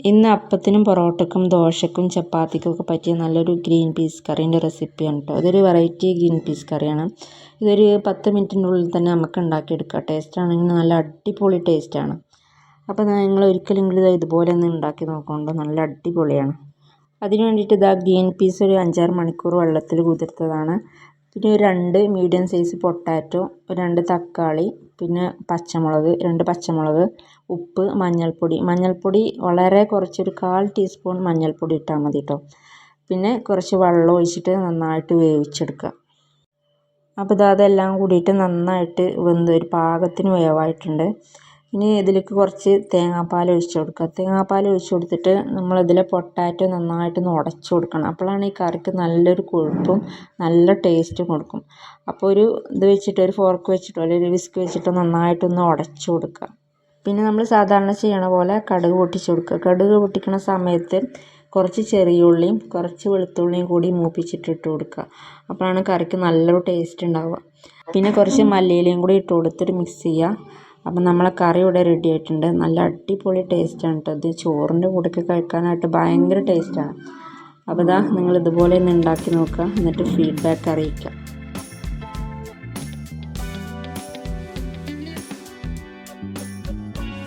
ഇന്ന് അപ്പത്തിനും പൊറോട്ടയ്ക്കും ദോശയ്ക്കും ചപ്പാത്തിക്കും ഒക്കെ പറ്റിയ നല്ലൊരു ഗ്രീൻ പീസ് കറീൻ്റെ റെസിപ്പിയാണ് കേട്ടോ. ഇതൊരു വെറൈറ്റി ഗ്രീൻ പീസ് കറിയാണ്. ഇതൊരു 10 മിനിറ്റിനുള്ളിൽ തന്നെ നമുക്ക് ഉണ്ടാക്കിയെടുക്കാം. ടേസ്റ്റ് ആണെങ്കിൽ നല്ല അടിപൊളി ടേസ്റ്റാണ്. അപ്പോൾ നിങ്ങൾ ഒരിക്കലെങ്കിലും ഇതുപോലെ ഒന്ന് ഉണ്ടാക്കി നോക്കുന്നുണ്ടോ, നല്ല അടിപൊളിയാണ്. അതിന് വേണ്ടിയിട്ട് ഗ്രീൻ പീസ് ഒരു 5-6 മണിക്കൂർ വെള്ളത്തിൽ കുതിർത്തതാണ്. പിന്നെ ഒരു 2 മീഡിയം സൈസ് പൊട്ടാറ്റോ, 2 തക്കാളി, പിന്നെ പച്ചമുളക്, 2 പച്ചമുളക്, ഉപ്പ്, മഞ്ഞൾപ്പൊടി വളരെ കുറച്ചൊരു 1/4 ടീസ്പൂൺ മഞ്ഞൾപ്പൊടി ഇട്ടാൽ മതി കേട്ടോ. പിന്നെ കുറച്ച് വെള്ളം ഒഴിച്ചിട്ട് നന്നായിട്ട് വേവിച്ചെടുക്കുക. അപ്പോൾ അതെല്ലാം കൂടിയിട്ട് നന്നായിട്ട് വെന്ത് ഒരു പാകത്തിന് വേവായിട്ടുണ്ട്. ഇനി ഇതിലേക്ക് കുറച്ച് തേങ്ങാപ്പാൽ ഒഴിച്ച് കൊടുക്കുക. തേങ്ങാപ്പാൽ ഒഴിച്ച് കൊടുത്തിട്ട് നമ്മളിതിലെ പൊട്ടാറ്റോ നന്നായിട്ടൊന്ന് ഉടച്ച് കൊടുക്കണം. അപ്പോഴാണ് ഈ കറിക്ക് നല്ലൊരു കൊഴുപ്പും നല്ല ടേസ്റ്റും കൊടുക്കും. അപ്പോൾ ഒരു ഇത് വെച്ചിട്ട്, ഒരു ഫോർക്ക് വെച്ചിട്ടോ അല്ലെങ്കിൽ ഒരു വിസ്ക് വെച്ചിട്ടോ നന്നായിട്ടൊന്ന് ഉടച്ച് കൊടുക്കുക. പിന്നെ നമ്മൾ സാധാരണ ചെയ്യണ പോലെ കടുക് പൊട്ടിച്ച് കൊടുക്കുക. കടുക് പൊട്ടിക്കണ സമയത്ത് കുറച്ച് ചെറിയ ഉള്ളിയും കുറച്ച് വെളുത്തുള്ളിയും കൂടി മൂപ്പിച്ചിട്ട് കൊടുക്കുക. അപ്പോഴാണ് കറിക്ക് നല്ലൊരു ടേസ്റ്റ് ഉണ്ടാവുക. പിന്നെ കുറച്ച് മല്ലിയിലയും കൂടി ഇട്ട് കൊടുത്തിട്ട് മിക്സ് ചെയ്യുക. അപ്പം നമ്മളെ കറി ഇവിടെ റെഡി ആയിട്ടുണ്ട്. നല്ല അടിപൊളി ടേസ്റ്റാണ് കേട്ടോ. ഇത് ചോറിൻ്റെ കൂടെയൊക്കെ കഴിക്കാനായിട്ട് ഭയങ്കര ടേസ്റ്റാണ്. അപ്പോൾ നിങ്ങൾ ഇതുപോലെ ഒന്ന് ഉണ്ടാക്കി നോക്കുക, എന്നിട്ട് ഫീഡ്ബാക്ക് അറിയിക്കുക.